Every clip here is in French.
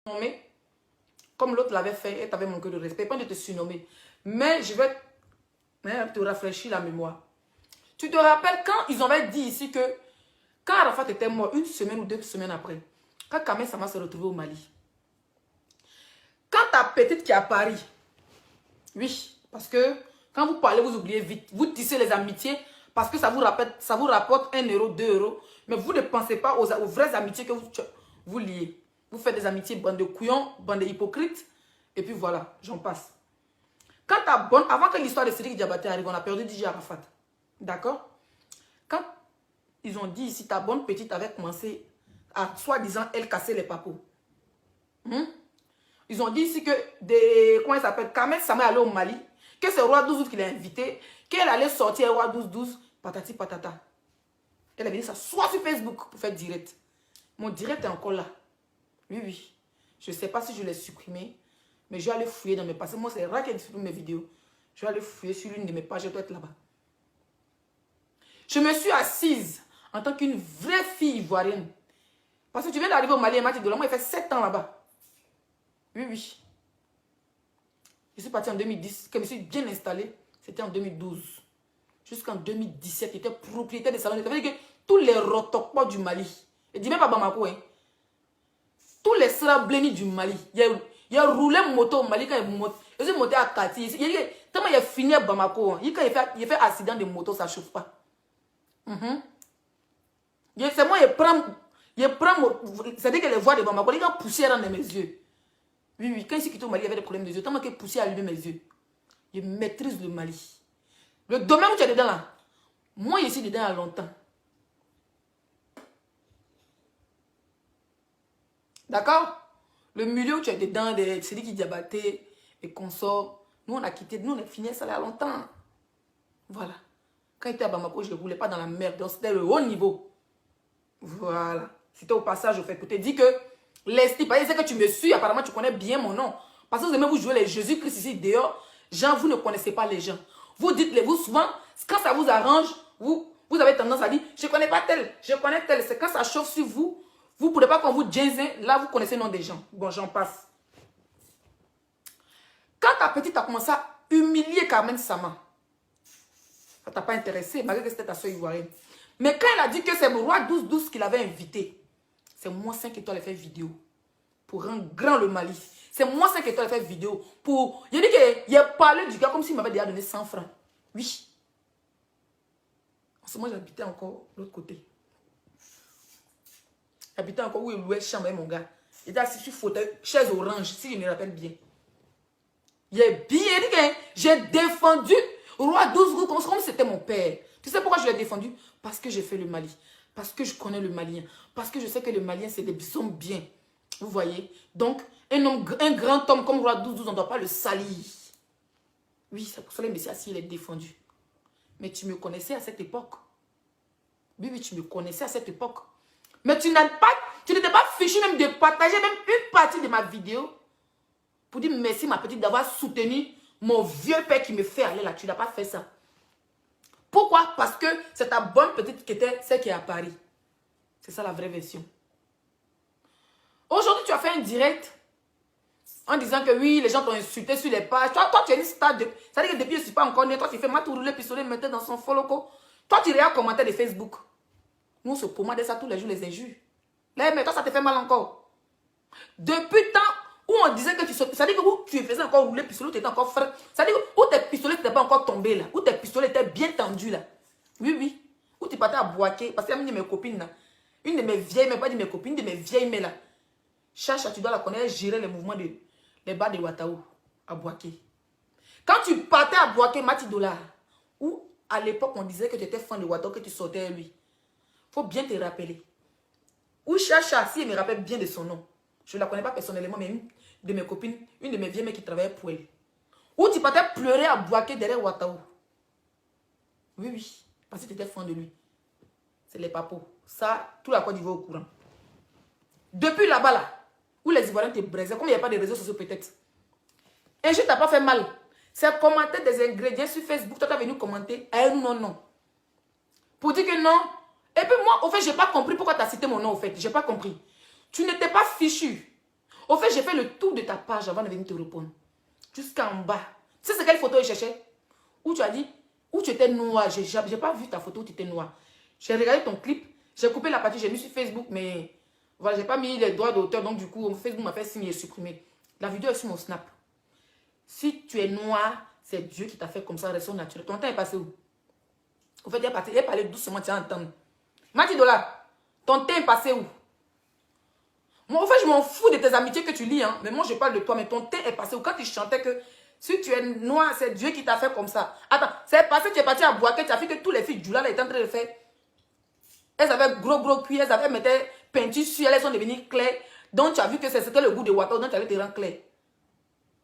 surnommer comme l'autre l'avait fait et t'avait manqué de respect. Pas de te surnommer. Mais je vais te rafraîchir la mémoire. Tu te rappelles quand ils avaient dit ici que quand Arafat était mort, une semaine ou 2 semaines après, quand Kamel Sama s'est retrouvé au Mali, quand ta petite qui est à Paris, oui, parce que quand vous parlez, vous oubliez vite. Vous tissez les amitiés parce que ça vous rapporte 1 euro, 2 euros. Mais vous ne pensez pas aux vraies amitiés que vous liez. Vous faites des amitiés, bande de couillons, bande d'hypocrites. Et puis voilà, j'en passe. Quand ta bonne, avant que l'histoire de Sidiki Diabaté arrive, on a perdu DJ Arafat. D'accord? Quand ils ont dit ici, ta bonne petite avait commencé à, soi-disant, elle casser les papos. Ils ont dit ici que, comment il s'appelle, Kamel Sama est allé au Mali, que c'est Roi 12 qui l'a invité, qu'elle allait sortir Roi 12, patati patata. Elle avait dit ça soit sur Facebook pour faire direct. Mon direct est encore là. Oui, oui. Je ne sais pas si je l'ai supprimé, mais je vais aller fouiller dans mes pages. Moi, c'est rare qu'elle supprime mes vidéos. Je vais aller fouiller sur l'une de mes pages, je dois être là-bas. Je me suis assise en tant qu'une vraie fille ivoirienne. Parce que tu viens d'arriver au Mali, Mati Dola, moi, il fait 7 ans là-bas. Oui, oui. Je suis partie en 2010. Quand je me suis bien installée, c'était en 2012. Jusqu'en 2017, j'étais propriétaire des salons. Ça veut dire que tous les rotokpos du Mali, et dis même pas Bamako, hein, tous les srablénis du Mali, il a roulé moto au Mali quand il est monté à Kati. Tellement il a fini à Bamako, hein, quand il fait accident de moto, ça ne chauffe pas. C'est moi, c'est-à-dire que les voix de Bamako, il a poussé dans mes yeux. Oui, oui, quand il s'est quitté au Mali, il y avait des problèmes de yeux. Tellement qu'il poussait à allumer mes yeux. Je maîtrise le Mali. Le domaine où tu es dedans là, moi je suis dedans il y a longtemps. D'accord? Le milieu où tu es dedans, c'est lui qui Diabaté et consorts. Nous on a quitté, nous on a fini ça il y a longtemps. Voilà. Quand il était à Bamako, je ne roulais pas dans la merde. Donc c'était le haut niveau. Voilà. C'était au passage, au fait, pour te dire que l'estime, parce que tu me suis, apparemment tu connais bien mon nom. Parce que vous aimez vous jouer les Jésus-Christ ici dehors. Gens, vous ne connaissez pas les gens. Vous dites-les, vous souvent, quand ça vous arrange, vous avez tendance à dire, je ne connais pas tel, je connais tel. C'est quand ça chauffe sur vous, vous ne pouvez pas qu'on vous dise, là vous connaissez le nom des gens. Bon, j'en passe. Quand ta petite a commencé à humilier Carmen Sama, ça ne t'a pas intéressé, malgré que c'était ta soeur ivoirienne. Mais quand elle a dit que c'est le roi 12 qui l'avait invité, c'est moi 5 étoiles fait vidéo pour rendre grand le Mali. C'est moi 5 étoiles fait vidéo pour... Il a dit qu'il a parlé du gars comme s'il m'avait déjà donné 100 francs. Oui. En ce moment, j'habitais encore de l'autre côté. J'habitais encore où il louait chambre avec mon gars. Il était assis sur fauteuil, chaise orange, si je me rappelle bien. Il a bien dit que j'ai défendu Roi 12 comme si c'était mon père. Tu sais pourquoi je l'ai défendu? Parce que j'ai fait le Mali. Parce que je connais le Malien. Parce que je sais que le Malien, c'est des hommes bien. Vous voyez? Donc, un grand homme comme Roi 12, on ne doit pas le salir. Oui, c'est pour ça que le Messie assis, il est défendu. Mais tu me connaissais à cette époque. Oui, oui, tu me connaissais à cette époque. Mais tu n'étais pas fichu même de partager même une partie de ma vidéo pour dire merci ma petite d'avoir soutenu mon vieux père qui me fait aller là. Tu n'as pas fait ça. Pourquoi? Parce que c'est ta bonne petite qui était celle qui est à Paris. C'est ça la vraie version. Aujourd'hui, tu as fait un direct en disant que oui, les gens t'ont insulté sur les pages. Toi tu es une star de... Ça veut dire que depuis je ne suis pas encore né. Toi, tu fais ma tour rouler pistolet, mettre dans son follow. Toi, tu regardes commentaires de Facebook. Nous, on se pommade ça tous les jours, les injures. Là, mais toi, ça te fait mal encore. Depuis le temps où on disait que tu sautes, ça veut dire que où tu faisais encore rouler pistolet, tu étais encore frais. Ça veut dire que où tes pistolets n'étaient pas encore tombés là. Où tes pistolets étaient bien tendus là. Oui, oui. Où tu partais à boaquer. Parce qu'il y a une de mes copines là. Une de mes vieilles, mais pas de mes copines, une de mes vieilles mais là. Chacha, tu dois la connaître, gérer les mouvements de les bas de Wataou à Boaké. Quand tu partais à Boaké, Mati Dollar, où à l'époque on disait que tu étais fan de Wataou, que tu sortais lui. Faut bien te rappeler. Ou Chacha, si elle me rappelle bien de son nom. Je ne la connais pas personnellement, mais une de mes copines, une de mes vieilles mères qui travaillait pour elle. Où tu partais pleurer à Boaké derrière Wataou. Oui, oui. Parce que tu étais fan de lui. C'est les papos. Ça, tout la Côte d'Ivoire au courant. Depuis là-bas, là, où les Ivoiriens te braisaient, comme il n'y a pas de réseaux sociaux peut-être. Et je t'ai pas fait mal. C'est commenter des ingrédients sur Facebook. Toi, tu es venu commenter. Non, non. Pour dire que non. Et puis moi, au fait, je n'ai pas compris pourquoi tu as cité mon nom, au fait. Je n'ai pas compris. Tu n'étais pas fichu. Au fait, j'ai fait le tour de ta page avant de venir te répondre. Jusqu'en bas. Tu sais quelle photo je cherchais? Où tu as dit, où tu étais noir. J'ai pas vu ta photo où tu étais noir. J'ai regardé ton clip. J'ai coupé la partie, j'ai mis sur Facebook, mais voilà, j'ai pas mis les droits d'auteur. Donc du coup, Facebook m'a fait signe et supprimé. La vidéo est sur mon Snap. Si tu es noir, c'est Dieu qui t'a fait comme ça, reste naturel. Ton temps est passé où? Au fait, il est parlé doucement, tu vas entendre. Matidola, ton temps est passé où? Moi, au fait, je m'en fous de tes amitiés que tu lis, hein. Mais moi, je parle de toi, mais ton temps est passé où? Quand tu chantais que si tu es noir, c'est Dieu qui t'a fait comme ça. Attends, c'est parce que tu es parti à Boaké, tu as vu que tous les filles du là étaient en train de faire. Elles avaient gros cuir, elles avaient mis peinture sur elles, elles sont devenues claires. Donc, tu as vu que c'était le goût de water, donc tu allais te rendre clair.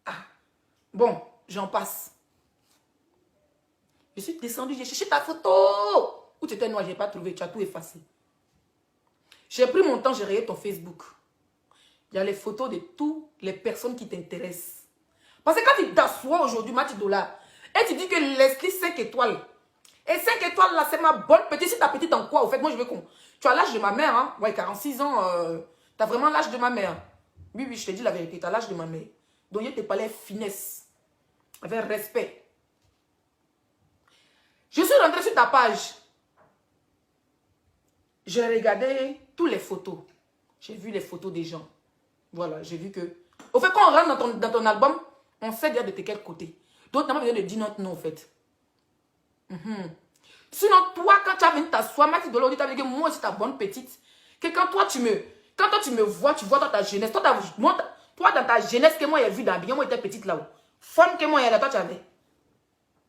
Ah, bon, j'en passe. Je suis descendue, j'ai cherché ta photo. Où tu étais noir, je n'ai pas trouvé, tu as tout effacé. J'ai pris mon temps, j'ai rayé ton Facebook. Il y a les photos de toutes les personnes qui t'intéressent. Parce que quand tu t'assois aujourd'hui, Matidola, et tu dis que Leslie 5 étoiles. Et 5 étoiles, là, c'est ma bonne petite. Si ta petite en quoi, au fait, moi, je veux qu'on... Tu as l'âge de ma mère, hein. Ouais, 46 ans, tu as vraiment l'âge de ma mère. Oui, oui, je te dis la vérité, tu as l'âge de ma mère. Donc, je te parlais finesse, avec respect. Je suis rentrée sur ta page. J'ai regardé toutes les photos. J'ai vu les photos des gens. Voilà, j'ai vu que... Au fait, quand on rentre dans ton album, on sait déjà de quel côté. Donc, tu n'as pas besoin de dire notre nom, en fait. Sinon, toi, quand tu as venu t'asseoir, Matidola, tu as dit que moi, c'est ta bonne petite. Que quand toi, tu me vois, tu vois dans ta jeunesse. Toi, dans ta jeunesse, que moi, j'ai vu d'habiller, moi, j'étais petite là-haut. Femme que moi, là, toi, tu avais.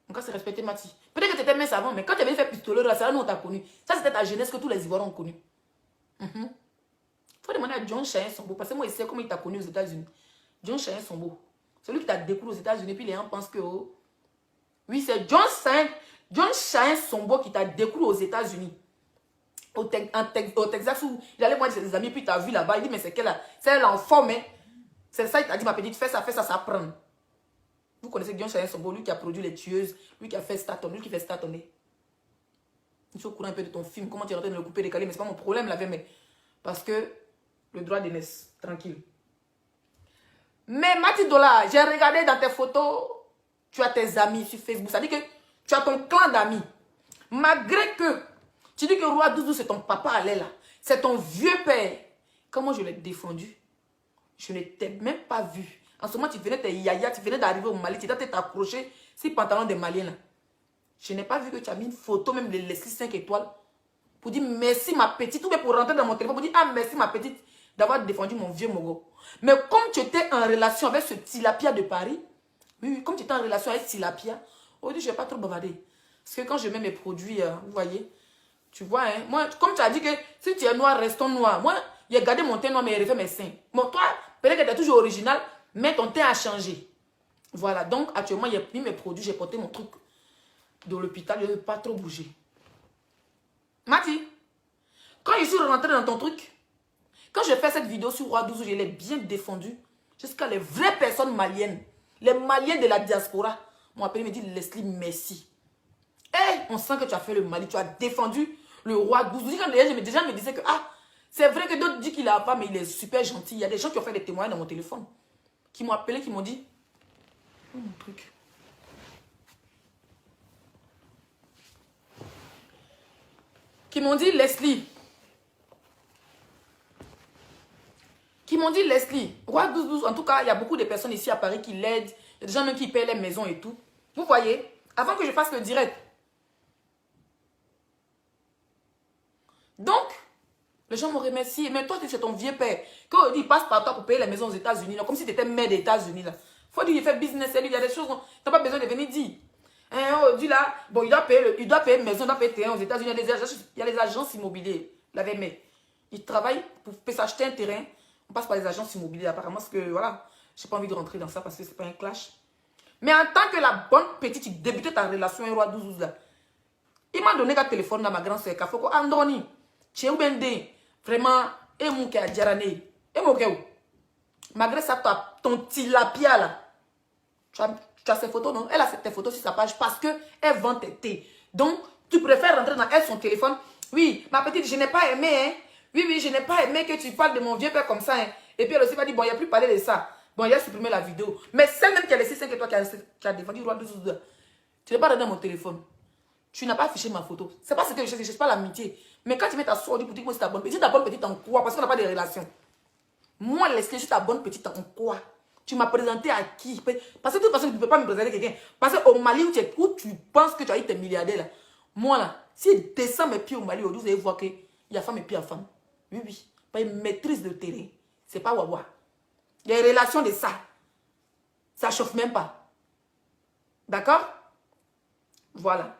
Donc, c'est respecté, Mati. Peut-être que tu étais mince avant, mais quand tu es venu faire pistolet, là, c'est là où on t'a connu. Ça, c'était ta jeunesse que tous les Ivoiriens ont connu. Il faut demander à John Chayenne Sombo, parce que moi, il sait comment il t'a connu aux États-Unis. John Chayenne Sombo. Celui qui t'a découvert aux États-Unis, puis les gens pensent que... Oh, oui, c'est John Chayenne Sombo qui t'a découvert aux États-Unis. Au Texas, où il allait voir ses amis, puis il t'a vu là-bas. Il dit, mais c'est quelle là? C'est l'enfant, mais... C'est ça, il t'a dit, ma petite, fais ça, ça prend. Vous connaissez John Chayenne Sombo, lui qui a produit Les Tueuses, lui qui a fait Staton, lui qui fait Statonné. Je suis au courant un peu de ton film, comment tu es en train de le couper, décaler, mais c'est pas mon problème, là, mais... Parce que... Le droit d'aînesse, tranquille. Mais Matidola, j'ai regardé dans tes photos, tu as tes amis sur Facebook. Ça dit que tu as ton clan d'amis. Malgré que tu dis que Roi Doudou, c'est ton papa allait là. C'est ton vieux père. Comment je l'ai défendu? Je ne t'ai même pas vu. En ce moment, tu venais de yaya, tu venais d'arriver au Mali, tu étais accroché ces pantalons des Maliens là. Je n'ai pas vu que tu as mis une photo même de Leslie 5 étoiles pour dire merci ma petite, ou bien pour rentrer dans mon téléphone pour dire ah merci ma petite d'avoir défendu mon vieux Mogo. Mais comme tu étais en relation avec ce Tilapia de Paris, oui, comme tu étais en relation avec Tilapia, aujourd'hui je ne vais pas trop bavarder. Parce que quand je mets mes produits, vous voyez, tu vois, hein, moi, comme tu as dit que si tu es noir, restons noir. Moi, j'ai gardé mon teint noir, mais j'ai refait mes seins. Bon, toi, peut-être que tu es toujours original, mais ton teint a changé. Voilà, donc actuellement, j'ai pris mes produits, j'ai porté mon truc de l'hôpital, je ne veux pas trop bouger. Mati, quand je suis rentrée dans ton truc, quand je fais cette vidéo sur Roi 12, je l'ai bien défendu jusqu'à les vraies personnes maliennes, les Maliens de la diaspora m'ont appelé, me dit Leslie, merci. Et on sent que tu as fait le Mali, tu as défendu le Roi 12. Quand les gens me disaient que ah, c'est vrai que d'autres disent qu'il a pas, mais il est super gentil. Il y a des gens qui ont fait des témoignages dans mon téléphone, qui m'ont appelé, qui m'ont dit oh, mon truc. Qui m'ont dit Leslie. Qui m'ont dit Leslie. Roi 12, en tout cas, il y a beaucoup de personnes ici à Paris qui l'aident. Il y a des gens même qui paient les maisons et tout. Vous voyez, avant que je fasse le direct. Donc, les gens m'ont remercié. Mais toi, c'est ton vieux père. Quand il passe par toi pour payer les maisons aux États-Unis, comme si tu étais mère des États-Unis. Il faut dire qu'il fait business. Il y a des choses, tu n'as pas besoin de venir dire. Hein, dit là, bon, il doit payer maison, il doit payer terrain aux États-Unis. Il y a les agences immobilières. Mais il travaille pour s'acheter un terrain. On passe par les agences immobilières. Apparemment, parce que voilà, je n'ai pas envie de rentrer dans ça parce que ce n'est pas un clash. Mais en tant que la bonne petite, tu débutais ta relation avec Roi 12 là. Il m'a donné un téléphone à ma grande soeur. Kafoko Andoni. Tu es où vraiment, et mon qui a djarané. Et mon qui malgré ça, ton tilapia là. Tu as ces photos, non? Elle a tes photos sur sa page parce qu'elle vend tes thés. Donc, tu préfères rentrer dans elle, son téléphone. Oui, ma petite, je n'ai pas aimé, hein. Oui, je n'ai pas aimé que tu parles de mon vieux père comme ça, hein. Et puis elle aussi va dire, bon, il n'y a plus parlé de ça. Bon, il a supprimé la vidéo. Mais celle même qui a laissé 5 étoiles, qui a défendu roi 12. Tu n'as pas donné mon téléphone. Tu n'as pas affiché ma photo. C'est pas ce que je cherche pas l'amitié. Mais quand tu mets ta soeur pour dire que moi c'est ta bonne petite, ta bonne petite en quoi? Parce qu'on n'a pas de relation. Moi, Leslie, je suis ta bonne petite en quoi? Tu m'as présenté à qui? Parce que de toute façon, tu ne peux pas me présenter quelqu'un. Parce qu'au Mali, où tu penses que tu as eu tes milliardaires là, moi là, si je descends mes pieds au Mali, vous allez voir qu'il y a femme et puis il y a femme. Oui, oui. Pas une maîtrise de terrain. C'est pas wawa. Il y a une relation de ça. Ça ne chauffe même pas. D'accord? Voilà.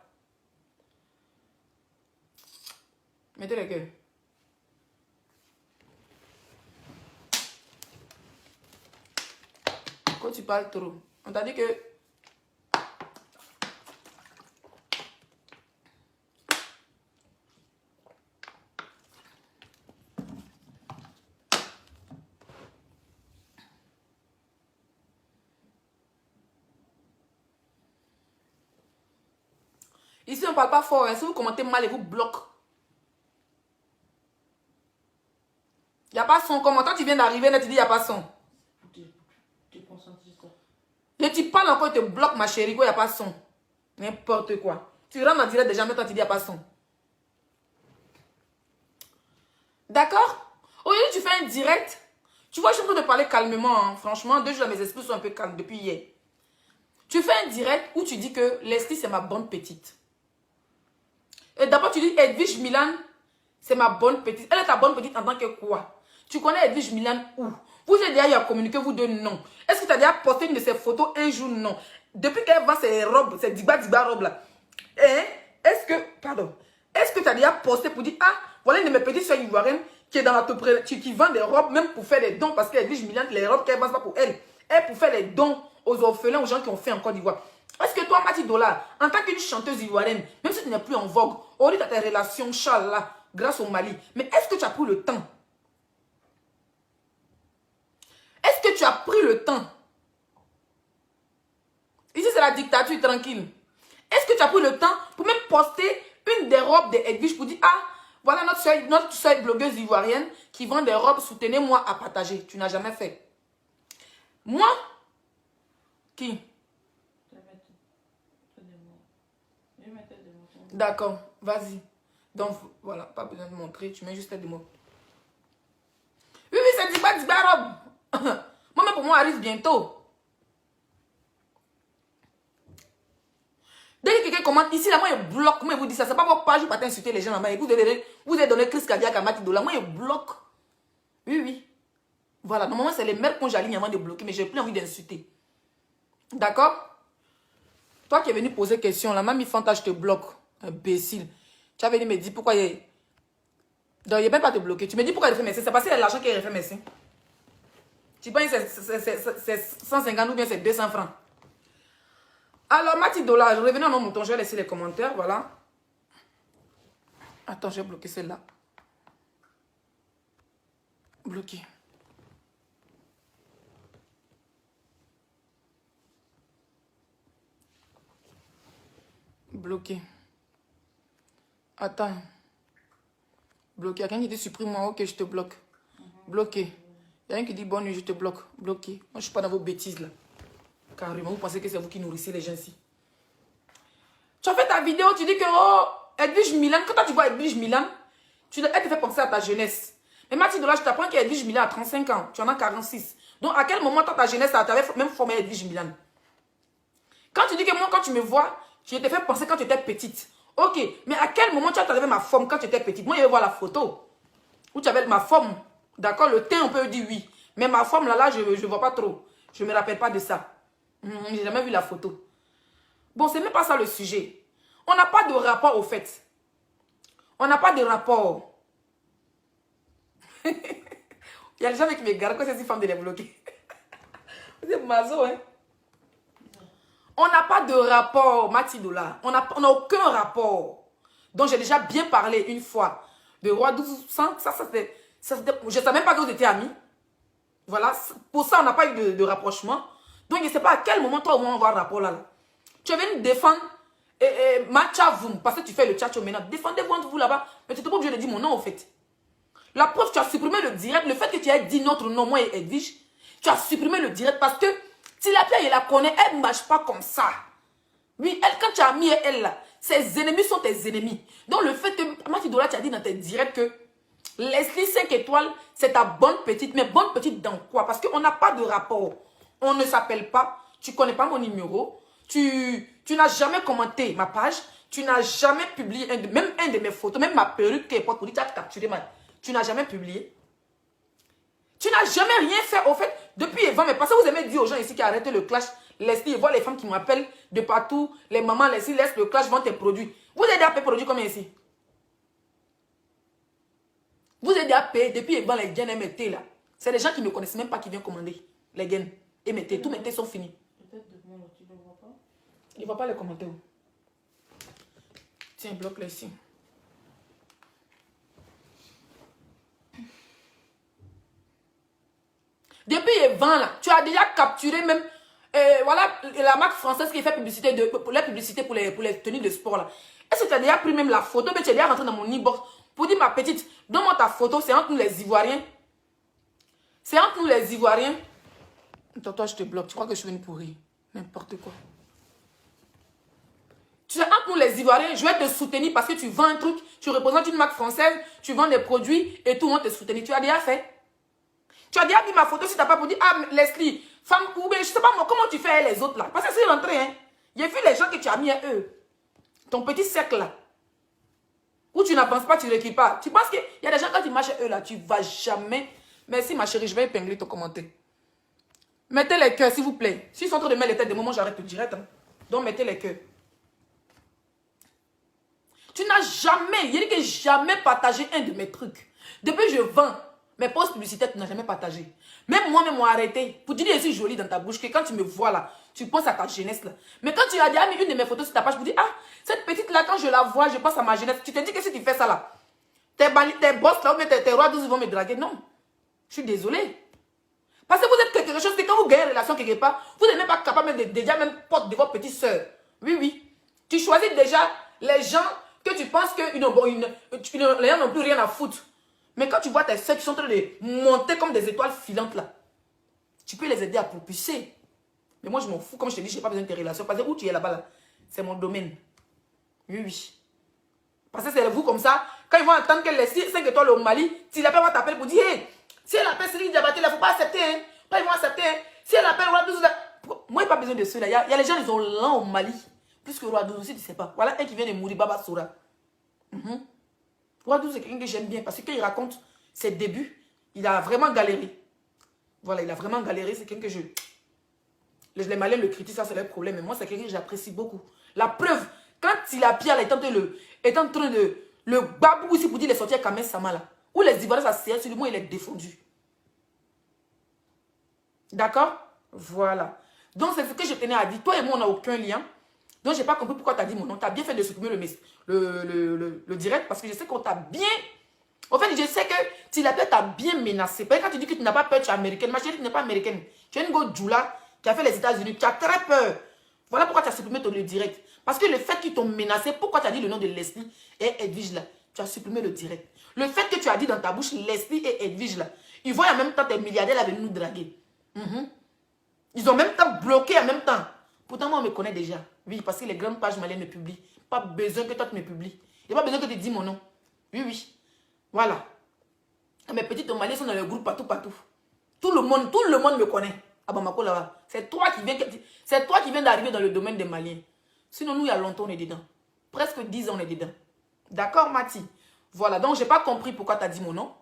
Mettez le cœur. Quand tu parles trop, on t'a dit que... Ici, on ne parle pas fort. Hein. Si vous commentez mal, ils vous bloquent. Il n'y a pas son. Comment toi, tu viens d'arriver, là, tu dis il n'y a pas son. Et tu parles encore, il te bloque, ma chérie, quoi, il n'y a pas son. N'importe quoi. Tu rentres en direct déjà, mais toi, tu dis il n'y a pas son. D'accord? Aujourd'hui, tu fais un direct. Tu vois, je suis en train de parler calmement. Hein. Franchement, 2 jours, mes esprits sont un peu calmes depuis hier. Tu fais un direct où tu dis que Leslie, c'est ma bonne petite. Et d'abord, tu dis Edwige Milan, c'est ma bonne petite. Elle est ta bonne petite en tant que quoi? Tu connais Edwige Milan où? Vous avez déjà communiqué, vous deux, non. Est-ce que tu as déjà posté une de ces photos un jour? Non. Depuis qu'elle vend ses robes, ces diba robes là. Est-ce que tu as déjà posté pour dire, ah, voilà une de mes petites soeurs ivoiriennes qui est dans la qui vend des robes, même pour faire des dons, parce qu'Edwige Milan, les robes qu'elle vend, c'est pas pour elle. Elle pour faire les dons aux orphelins, aux gens qui ont fait en Côte d'Ivoire. Est-ce que toi, Mati Dollar, en tant qu'une chanteuse ivoirienne, même si tu n'es plus en vogue, aujourd'hui tu as tes relations, Inch'Allah, grâce au Mali, mais est-ce que tu as pris le temps? Est-ce que tu as pris le temps? Ici, c'est la dictature tranquille. Est-ce que tu as pris le temps pour même poster une des robes de Edwige pour dire, ah, voilà notre soeur blogueuse ivoirienne qui vend des robes, soutenez-moi à partager. Tu n'as jamais fait. Moi, qui? D'accord, vas-y. Donc, voilà, pas besoin de montrer, tu mets juste des mots. Oui, oui, c'est Diba robe. Moi-même, pour moi, arrive bientôt. Dès que quelqu'un commente ici, là, moi, il bloque. Moi, il vous dit ça. C'est pas votre page, vous partez insulter les gens là-bas. Vous avez donné crise cardiaque à Mati Dollar. Moi, il bloque. Oui, oui. Voilà, normalement, c'est les mères qu'on j'aligne avant de bloquer, mais j'ai plus envie d'insulter. D'accord? Toi qui es venu poser question, la mamie Fanta, je te bloque. Imbécile. Tu as venu me dire pourquoi il... Donc, il n'y a même pas te bloquer. Tu me dis pourquoi il fait merci. C'est parce que c'est l'argent qui est fait merci. Tu penses que c'est 150 ou bien c'est 200 francs. Alors, Mati Dollar, revenons à mon mouton. Je vais laisser les commentaires. Voilà. Attends, je vais bloquer celle-là. Bloqué. Bloqué. Attends. Bloqué. Il y a quelqu'un qui dit supprime-moi. Ok, je te bloque. Bloqué. Il y a quelqu'un qui dit bonne nuit, je te bloque. Bloqué. Moi, je ne suis pas dans vos bêtises là. Carrément, vous pensez que c'est vous qui nourrissez les gens ici. Tu as fait ta vidéo, tu dis que, oh, Edwige Milan, quand toi, tu vois Edwige Milan, elle te fait penser à ta jeunesse. Mais Mati Dollar, je t'apprends qu'Edwige Milan a 35 ans, tu en as 46. Donc, à quel moment, toi, ta jeunesse, tu avais même formé Edwige Milan? Quand tu dis que moi, quand tu me vois, je te fais penser quand tu étais petite. Ok, mais à quel moment tu as arrivé ma forme quand tu étais petite? Moi, je vais voir la photo où tu avais ma forme. D'accord, le teint, on peut dire oui. Mais ma forme, là, je ne vois pas trop. Je ne me rappelle pas de ça. Je n'ai jamais vu la photo. Bon, c'est même pas ça le sujet. On n'a pas de rapport au fait. On n'a pas de rapport. Il y a des gens qui me regardent quand c'est une femme de les bloquer. Vous êtes mazo, hein? On n'a pas de rapport, Mati Dollar. On n'a aucun rapport. Donc, j'ai déjà bien parlé une fois de Roi 1200. Je ne savais même pas que vous étiez amis. Voilà. Pour ça, on n'a pas eu de rapprochement. Donc, je ne sais pas à quel moment, toi, au moins, on va avoir un rapport là. Tu es venu défendre Matcha Voum, parce que tu fais le tchatcho maintenant. Défendez-vous entre vous là-bas. Mais tu n'es pas obligé de dire mon nom, au fait. La preuve, tu as supprimé le direct. Le fait que tu aies dit notre nom, moi et Edwige, tu as supprimé le direct parce que Tilapia, il la connaît, elle ne marche pas comme ça. Oui, elle, quand tu as mis elle là, ses ennemis sont tes ennemis. Donc le fait que, Matidola, tu as dit dans tes directs que Leslie 5 étoiles, c'est ta bonne petite. Mais bonne petite dans quoi? Parce qu'on n'a pas de rapport. On ne s'appelle pas. Tu ne connais pas mon numéro. Tu n'as jamais commenté ma page. Tu n'as jamais publié même un de mes photos. Même ma perruque qui est pour dire tu as capturé. Tu n'as jamais publié. Tu n'as jamais rien fait. Au fait, depuis Evan, mais parce que vous aimez dire aux gens ici qui arrêtent le clash. Leslie, voit les femmes qui m'appellent de partout. Les mamans, Leslie, laisse le clash, vend tes produits. Vous êtes déjà payé produits combien ici? Vous êtes déjà payé depuis Evan, les gains MT là. C'est des gens qui ne me connaissent même pas qui viennent commander les gains. MT, tous mes thés sont finis. Peut-être devant là, tu ne vois pas. Il ne voit pas les commentaires. Tiens, bloque-les ici. Depuis Evan là, tu as déjà capturé même voilà la marque française qui fait publicité pour la publicité pour les tenues de sport là. Est-ce que tu as déjà pris même la photo, mais tu es déjà rentré dans mon inbox pour dire ma petite, donne-moi ta photo, c'est entre nous les Ivoiriens. C'est entre nous les Ivoiriens. Attends, toi je te bloque, tu crois que je suis venu pour rire? N'importe quoi. Tu sais, entre nous les Ivoiriens, je vais te soutenir parce que tu vends un truc, tu représentes une marque française, tu vends des produits et tout le monde te soutenir. Tu as déjà fait? Tu as déjà mis ma photo si tu n'as pas pour dire, ah, Leslie, femme ou bien, je sais pas moi, comment tu fais les autres là? Parce que c'est rentré, hein. J'ai vu les gens que tu as mis à eux. Ton petit cercle là. Où tu n'en penses pas, tu ne récupères pas. Tu penses qu'il y a des gens quand tu marches à eux là, tu ne vas jamais. Merci ma chérie, je vais épingler ton commentaire. Mettez les cœurs s'il vous plaît. S'ils sont en train de mettre les têtes de moment, j'arrête le direct. Hein. Donc mettez les cœurs. Tu n'as jamais, il dit que jamais partagé un de mes trucs. Depuis que je vends mes posts publicitaires, tu n'as jamais partagé. Même moi-même, moi arrêté. Pour te dire, je suis jolie dans ta bouche, que quand tu me vois là, tu penses à ta jeunesse là. Mais quand tu as déjà mis une de mes photos sur ta page, pour dire, ah, cette petite là, quand je la vois, je pense à ma jeunesse. Tu te dis que si tu fais ça là, tes boss là, ou tes rois 12 vont me draguer. Non. Je suis désolée. Parce que vous êtes quelque chose que quand vous gagnez une relation quelque part, vous n'êtes même pas capable de déjà même porte de votre petite soeur. Oui, oui. Tu choisis déjà les gens que tu penses que les gens n'ont plus rien à foutre. Mais quand tu vois tes soeurs qui sont en train de monter comme des étoiles filantes là, tu peux les aider à propulser. Mais moi je m'en fous, comme je te dis, je n'ai pas besoin de tes relations. Parce que où tu es là-bas, là, c'est mon domaine. Oui, oui. Parce que c'est vous comme ça, quand ils vont entendre que les 5 étoiles au Mali, si la personne va t'appeler pour dire, hey, si elle appelle Céline Diabaté, il ne faut pas accepter. Hein. Pas ils vont accepter. Hein. Si elle appelle Roi 12, moi, je n'ai pas besoin de ceux-là. Il y a les gens, ils ont l'an au Mali. Plus que Roi 12 aussi, tu ne sais pas. Voilà un qui vient de mourir, Baba Soura. Roi 12, c'est quelqu'un que j'aime bien. Parce que quand il raconte ses débuts, il a vraiment galéré. Voilà, il a vraiment galéré. C'est quelqu'un que les Maliens le critiquent, ça c'est leur problème. Mais moi, c'est quelqu'un que j'apprécie beaucoup. La preuve, quand Tilapia est en train de le babou ici pour dire les sorties à Kamel Sama là, où les Ivoiriens s'asseyent sur lui, moi il est défendu. D'accord? Voilà. Donc c'est ce que je tenais à dire. Toi et moi, on n'a aucun lien. Donc, je n'ai pas compris pourquoi tu as dit mon nom. Tu as bien fait de supprimer le direct parce que je sais qu'on t'a bien... En fait, je sais que Tilapia t'a bien menacé. Parce que quand tu dis que tu n'as pas peur, tu es américaine. Ma chérie, tu n'es pas américaine. Tu es une go Djoula qui a fait les États-Unis. Tu as très peur. Voilà pourquoi tu as supprimé le direct. Parce que le fait qu'ils t'ont menacé, pourquoi tu as dit le nom de Leslie et Edwige là? Tu as supprimé le direct. Le fait que tu as dit dans ta bouche Leslie et Edwige là, ils voient en même temps tes milliardaires là venir nous draguer. Ils ont en même temps bloqué en même temps. Pourtant, moi, on me connaît déjà. Oui, parce que les grandes pages maliennes me publient. Pas besoin que toi, tu me publies. Il n'y a pas besoin que tu dises mon nom. Oui, oui. Voilà. Mes petites Maliens sont dans le groupe partout, partout. Tout le monde me connaît. À Bamako, là-bas. C'est toi qui viens d'arriver dans le domaine des Maliens. Sinon, nous, il y a longtemps, on est dedans. Presque 10 ans, on est dedans. D'accord, Mati? Voilà. Donc, je n'ai pas compris pourquoi tu as dit mon nom.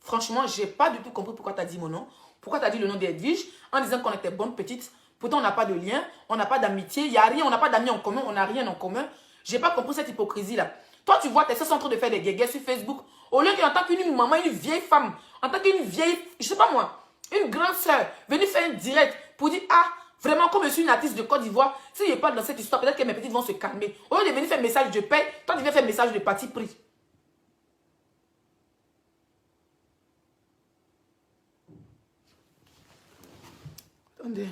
Franchement, je n'ai pas du tout compris pourquoi tu as dit mon nom. Pourquoi tu as dit le nom d'Edwige en disant qu'on était bonne petite. Pourtant, on n'a pas de lien, on n'a pas d'amitié, il n'y a rien, on n'a pas d'amis en commun, on n'a rien en commun. Je n'ai pas compris cette hypocrisie-là. Toi, tu vois, tes soeurs sont en train de faire des guéguerres sur Facebook. Au lieu qu'en tant qu'une maman, une vieille femme, en tant qu'une vieille, je ne sais pas moi, une grande soeur, venir faire un direct pour dire, ah, vraiment, comme je suis une artiste de Côte d'Ivoire, si je parle dans cette histoire, peut-être que mes petites vont se calmer. Au lieu de venir faire un message de paix, toi, tu viens faire un message de parti pris. Attendez.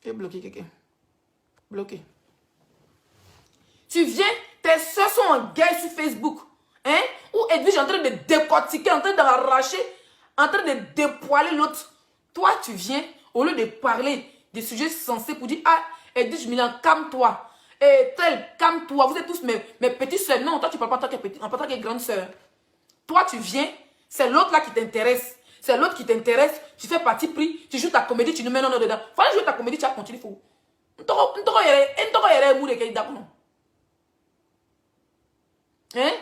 J'ai bloqué quelqu'un. Bloqué. Tu viens, tes soeurs sont en guerre sur Facebook. Hein? Où Edwige est en train de décortiquer, en train d'arracher, en train de dépoiler l'autre. Toi, tu viens, au lieu de parler des sujets sensés pour dire, ah, Edwige Milan, calme-toi. Et tel, calme-toi. Vous êtes tous mes petites soeurs. Non, toi, tu ne parles pas en tant que grande soeur. Toi, tu viens, c'est l'autre là qui t'intéresse. C'est l'autre qui t'intéresse. Tu fais partie pris, tu joues ta comédie, tu nous mets non dedans. Fallait jouer ta comédie, tu vas continuer. Hein?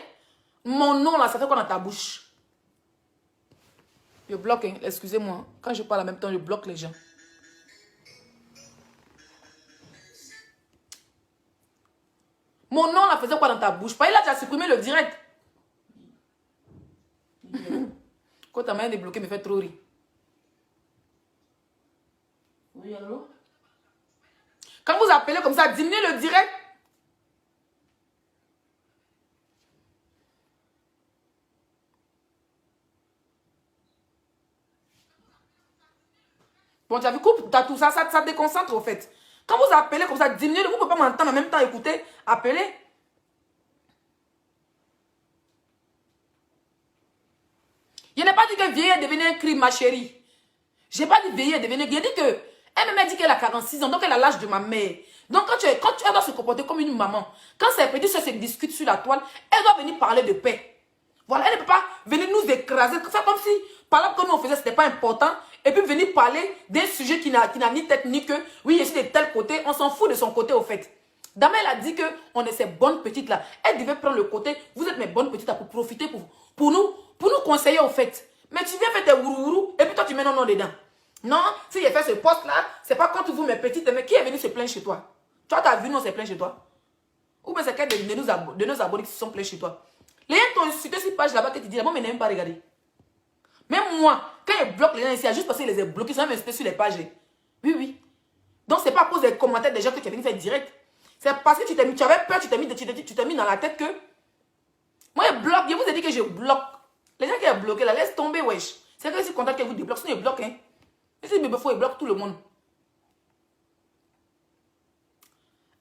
Mon nom là, ça fait quoi dans ta bouche? Je bloque, hein? Excusez-moi. Quand je parle en même temps, je bloque les gens. Mon nom là faisait quoi dans ta bouche? Pas là, tu as supprimé le direct. Quand ta manière de bloquer me fait trop rire. Oui, allô? Quand vous appelez comme ça, diminuez le direct. Bon, tu as vu, coupe, tout ça, ça déconcentre au fait. Quand vous appelez comme ça, diminuez, vous ne pouvez pas m'entendre en même temps écouter, appeler. Je n'ai pas dit que vieillir devenait un crime, ma chérie. Je n'ai pas dit vieillir devenir. J'ai dit que elle m'a dit qu'elle a 46 ans, donc elle a l'âge de ma mère. Donc quand elle doit se comporter comme une maman, quand ses petits soeurs se discutent sur la toile, elle doit venir parler de paix. Voilà, elle ne peut pas venir nous écraser, faire comme si, par là, comme nous on faisait, ce n'était pas important, et puis venir parler d'un sujet qui n'a ni tête ni queue. Oui, je suis de tel côté, on s'en fout de son côté au fait. Damel a dit qu'on est ces bonnes petites là. Elle devait prendre le côté, vous êtes mes bonnes petites là pour profiter, pour nous conseiller au fait. Mais tu viens faire tes ourou et puis toi tu mets non dedans. Non, si j'ai fait ce poste là, c'est pas contre vous mes petites, mais qui est venu se plaindre chez toi? Toi, tu as vu, non, c'est plein chez toi. Ou bien c'est quelqu'un de nos abonnés qui se sont plaints chez toi. Les gens t'ont insulté sur page là-bas que tu dis, moi, mais n'aime pas regarder. Même moi, quand ils bloquent les gens ici, juste parce qu'ils les ont bloqués, ils sont même insultés sur les pages. Oui, oui. Donc, c'est pas à cause des commentaires des gens que tu es venu faire direct. C'est parce que tu avais peur, tu t'es mis dans la tête que. Moi, je bloque. Je vous ai dit que je bloque. Les gens qui ont bloqué là, laisse tomber, wesh. C'est que je suis content que vous débloquez. Sinon, ils bloquent, hein. Et si bébé faut, ils bloquent tout le monde.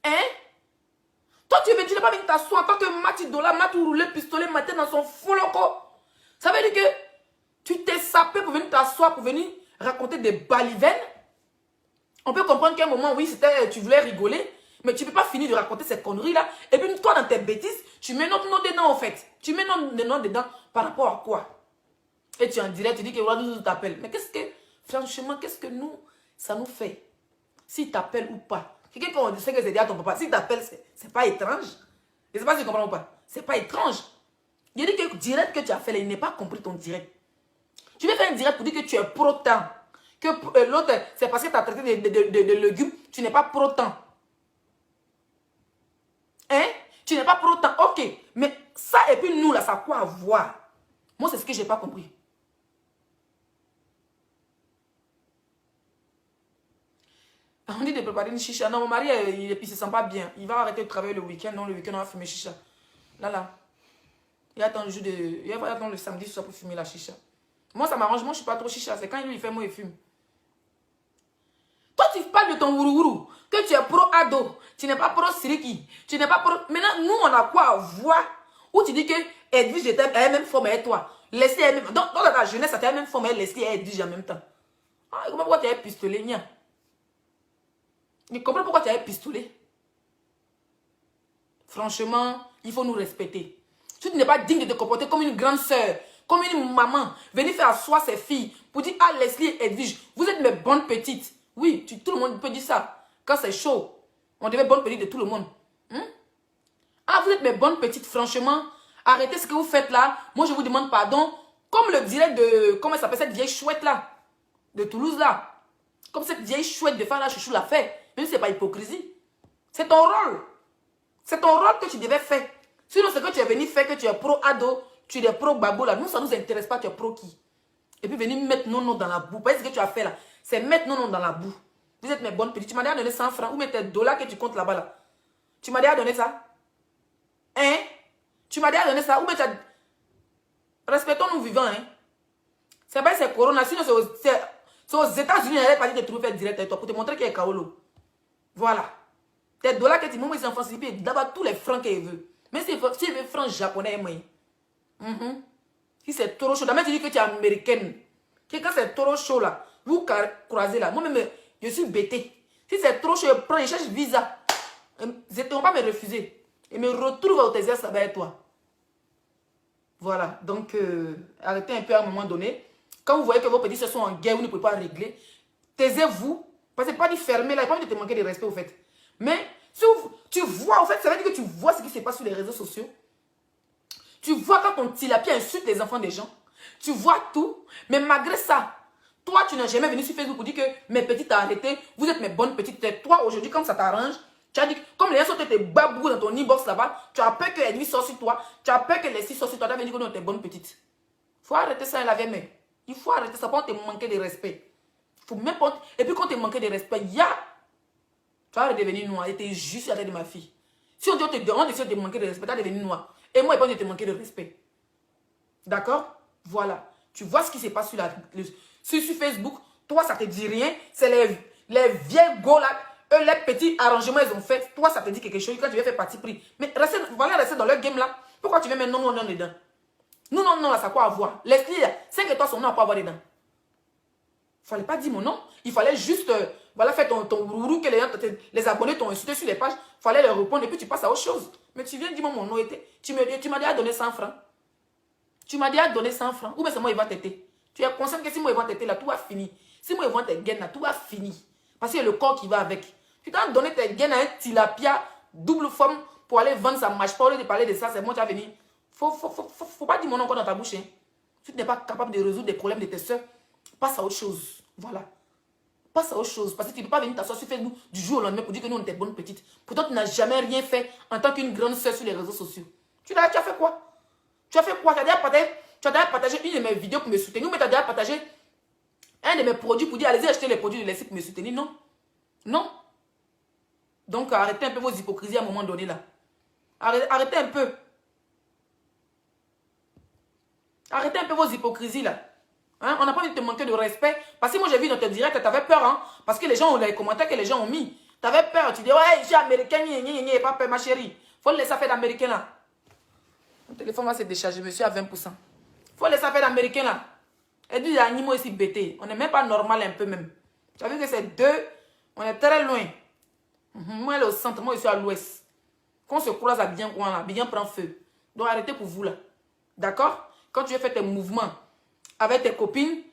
Hein? Toi, tu n'es pas venu t'asseoir en tant que Matidola, Matou roulé pistolet, matin dans son faux loco. Ça veut dire que tu t'es sapé pour venir t'asseoir, pour venir raconter des balivernes. On peut comprendre qu'à un moment, oui, tu voulais rigoler, mais tu ne peux pas finir de raconter ces conneries-là. Et puis, toi, dans tes bêtises, tu mets notre nom dedans, en fait. Tu mets notre nom dedans par rapport à quoi? Et tu es en direct, tu dis que voilà, nous t'appelle. Mais qu'est-ce que, franchement, qu'est-ce que ça nous fait? S'il t'appelle ou pas. Quelqu'un quand on dit que c'est dit à ton papa, s'il t'appelle, c'est pas étrange. Je ne sais pas si tu comprends ou pas. C'est pas étrange. Il dit que le direct que tu as fait, là, il n'est pas compris ton direct. Tu veux faire un direct pour dire que tu es pro-temps. Que l'autre, c'est parce que tu as traité de légumes, tu n'es pas pro-temps. Hein? Tu n'es pas pro-temps. Ok. Mais ça et puis nous, là, ça a quoi à voir? Moi, c'est ce que je n'ai pas compris. On dit de préparer une chicha. Non, mon mari, il ne se sent pas bien. Il va arrêter de travailler le week-end. Non, le week-end, on va fumer chicha. Là. Il attend le samedi soir pour fumer la chicha. Moi, ça m'arrange. Moi, je ne suis pas trop chicha. C'est quand lui, il fait, moi, il fume. Toi, tu parles de ton ourou. Que tu es pro-ado. Tu n'es pas pro-siriki. Tu n'es pas pro... Maintenant, nous, on a quoi à voir? Où tu dis que Edwige était à la même forme avec toi. Leslie est même... Dans ta jeunesse, ça était à la même forme avec Leslie et Edwige en même temps. Ah, comment pourquoi tu as un pistolet, nia? Je comprends pourquoi tu as un pistolet. Franchement, il faut nous respecter. Si tu n'es pas digne de te comporter comme une grande soeur, comme une maman, venir faire asseoir ses filles pour dire, ah, Leslie et Edwige, vous êtes mes bonnes petites. Oui, tout le monde peut dire ça. Quand c'est chaud, on devait bonne petite de tout le monde. Ah, vous êtes mes bonnes petites, franchement. Arrêtez ce que vous faites là. Moi, je vous demande pardon. Comme le direct de... Comment elle s'appelle cette vieille chouette là? De Toulouse là. Comme cette vieille chouette de faire là, chouchou l'a fait. Même si ce n'est pas hypocrisie. C'est ton rôle. C'est ton rôle que tu devais faire. Sinon, c'est que tu es venu faire, que tu es pro-ado, tu es pro-babo là. Nous, ça ne nous intéresse pas, tu es pro qui? Et puis venir mettre nos noms dans la boue. Parce que ce que tu as fait là, c'est mettre nos noms dans la boue. Vous êtes mes bonnes petites. Tu m'as déjà donné 100 francs. Ou mettre tes dollars que tu comptes là-bas là. Tu m'as déjà donné ça? Hein? Tu m'as déjà donné ça? Ou mettre... Respectons-nous vivants, hein? C'est pas c'est Corona. Sinon, c'est aux États-Unis, elle n'est pas dit de trouver direct avec toi pour te montrer qu'il est Kaolo. Voilà. Tes dollars que tu m'as mis en France, d'abord tous les francs qu'il veut. Mais s'il veut francs japonais, moi. Si c'est trop chaud, d'abord tu dis que tu es américaine. Quand c'est trop chaud là, vous croisez là. Moi-même, je suis bêtée. Si c'est trop chaud, je prends, je cherche visa. Ils ne vont pas me refuser. Et me retrouve au Tézia, ça va être toi. Voilà, donc arrêtez un peu à un moment donné. Quand vous voyez que vos petits soeurs sont en guerre, vous ne pouvez pas régler, taisez-vous. Parce que c'est pas dit fermer là, il n'y a pas envie de te manquer de respect au fait. Mais si tu vois, au fait, ça veut dire que tu vois ce qui se passe sur les réseaux sociaux. Tu vois quand ton tilapia insulte les enfants des gens. Tu vois tout. Mais malgré ça, toi, tu n'as jamais venu sur Facebook pour dire que mes petites t'as arrêté. Vous êtes mes bonnes petites. Toi, aujourd'hui, comme ça t'arrange, tu as dit, comme les gens sont tes babous dans ton inbox là-bas, tu as peur que les nuits sortent sur toi. Tu as peur que les six sortent sur toi. Tu as dit que nous, t'es bonnes petites. Il faut arrêter ça, la vieille mère. Il faut arrêter ça pour te manquer de respect. Faut même pas... Et puis quand tu manques de respect, tu vas redevenir noir. Et tu es juste à la tête de ma fille. Si on dit on te manquer de respect, tu vas devenir noir. Et moi, je ne vais pas te manquer de respect. D'accord? Voilà. Tu vois ce qui se passe sur Facebook. Toi, ça ne te dit rien. C'est les vieilles go là. Eux, les petits arrangements, ils ont fait. Toi, ça te dit quelque chose. Quand tu veux faire parti pris. Mais voilà, rester dans leur game là. Pourquoi tu veux mettre non dedans? Non, là, ça quoi avoir? Laisse-les là. 5 étoiles, son nom à quoi avoir dedans? Il ne fallait pas dire mon nom. Il fallait juste, voilà, faire ton rourou que les abonnés t'ont insulté sur les pages. Il fallait leur répondre et puis tu passes à autre chose. Mais tu viens dire mon nom était. Tu m'as déjà donné 100 francs. Tu m'as déjà donné 100 francs. Ou bien c'est moi, ils vont t'aider. Tu es conscient que si moi, ils vont t'aider là, tout va finir. Si moi, ils vont te gainer là, tout va finir. Parce qu'il y a le corps qui va avec. Tu t'as donné tes gains à un tilapia double forme pour aller vendre ça marche pas. Au lieu de parler de ça, c'est moi, tu vas venir. Faut pas dire mon nom encore dans ta bouche. Hein. Si tu n'es pas capable de résoudre des problèmes de tes soeurs, passe à autre chose. Voilà. Passe à autre chose. Parce que tu ne peux pas venir t'asseoir sur Facebook du jour au lendemain pour dire que nous, on était bonne petite. Pourtant, tu n'as jamais rien fait en tant qu'une grande soeur sur les réseaux sociaux. Tu as fait quoi? Tu as fait quoi? Tu as déjà partagé une de mes vidéos pour me soutenir. Mais tu as déjà partagé un de mes produits pour dire allez-y acheter les produits de l'essai pour me soutenir. Non. Non. Donc, arrêtez un peu vos hypocrisies à un moment donné là. Arrêtez un peu. Arrêtez un peu vos hypocrisies là. Hein? On n'a pas envie de te manquer de respect. Parce que moi j'ai vu dans tes directs, tu avais peur. Hein? Parce que les gens ont les commentaires que les gens ont mis. Tu avais peur. Tu dis, ouais, je suis américain, pas peur, ma chérie. Faut le laisser faire d'américain là. Mon téléphone va se décharger, monsieur, à 20%. Faut le laisser faire d'américain là. Et puis les animaux ici bêtés. On n'est même pas normal un peu même. Tu as vu que c'est deux. On est très loin. Moi, elle est au centre, moi je suis à l'ouest. Quand on se croise à bien coin là, bien prend feu. Donc arrêtez pour vous là. D'accord? Quand tu veux faire tes mouvements avec tes copines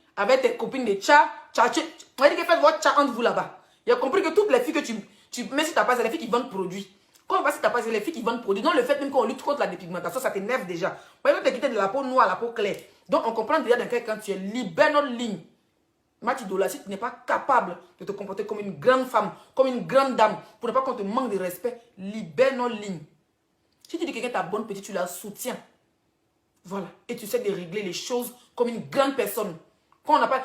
de tcha, on va dire que faites votre tcha entre vous là-bas. Il a compris que toutes les filles que tu mets sur ta page, c'est les filles qui vendent produits. Quand on va sur ta page, c'est les filles qui vendent produits. Donc le fait même qu'on lutte contre la dépigmentation, ça t'énerve déjà. Par exemple, tu es quitté de la peau noire à la peau claire. Donc on comprend déjà dans quel cas tu es. Libère notre ligne. Matidola, si tu n'es pas capable de te comporter comme une grande femme, comme une grande dame, pour ne pas qu'on te manque de respect, libère notre ligne. Si tu dis que quelqu'un est ta bonne petite, tu la soutiens. Voilà. Et tu sais de régler les choses comme une grande personne. Quand on n'a pas...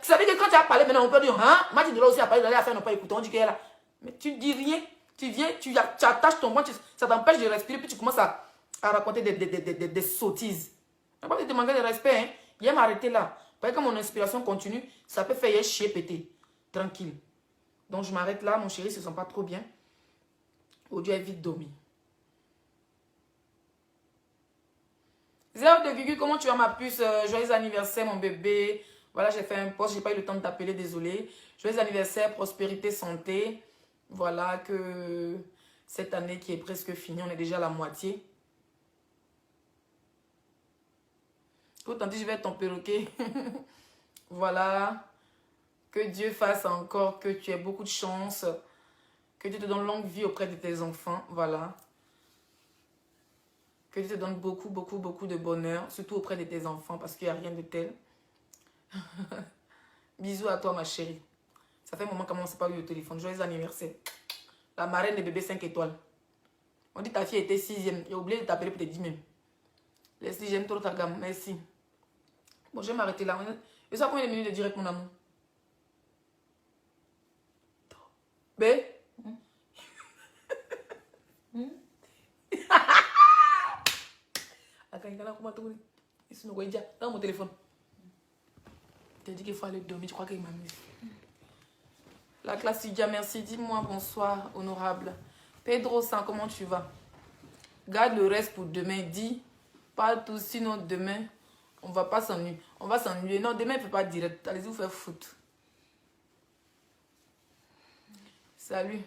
Ça veut dire que quand tu as parlé, maintenant on peut dire, hein, Mathilde aussi a parlé, d'aller à faire, n'a pas écouté, on dit qu'elle est là. Mais tu ne dis rien. Tu viens, tu attaches ton ventre, ça t'empêche de respirer, puis tu commences à raconter des sottises. On va pas te demander de respect, hein. Il va m'arrêter là. Parce que quand mon inspiration continue, ça peut faire chier péter. Tranquille. Donc je m'arrête là, mon chéri, ne se sent pas trop bien. Aujourd'hui, elle vite dormi. 0 de virgule, comment tu vas ma puce? Joyeux anniversaire mon bébé. Voilà, j'ai fait un post, j'ai pas eu le temps de t'appeler, désolé. Joyeux anniversaire, prospérité, santé. Voilà que cette année qui est presque finie, on est déjà à la moitié. Autant dit, je vais être ton perroquet. Voilà. Que Dieu fasse encore que tu aies beaucoup de chance. Que Dieu te donne longue vie auprès de tes enfants. Voilà. Que Dieu te donne beaucoup, beaucoup, beaucoup de bonheur, surtout auprès de tes enfants, parce qu'il n'y a rien de tel. Bisous à toi, ma chérie. Ça fait un moment qu'on ne s'est pas eu au téléphone. Joyeux anniversaire. La marraine des bébés 5 étoiles. On dit ta fille était 6e. J'ai oublié de t'appeler pour te dire même. Leslie, j'aime trop ta gamme. Merci. Bon, je vais m'arrêter là. Et ça, combien de minutes de direct, mon amour? B? Dans mon téléphone. Tu as dit qu'il faut aller dormir, tu crois qu'il m'amuse. La classe Lydia, merci. Dis-moi bonsoir, honorable. Pedro San, comment tu vas? Garde le reste pour demain. Dis Partout, sinon demain, on va pas s'ennuyer. On va s'ennuyer. Non, demain, il ne peut pas direct. Allez-y, vous faire foot. Salut.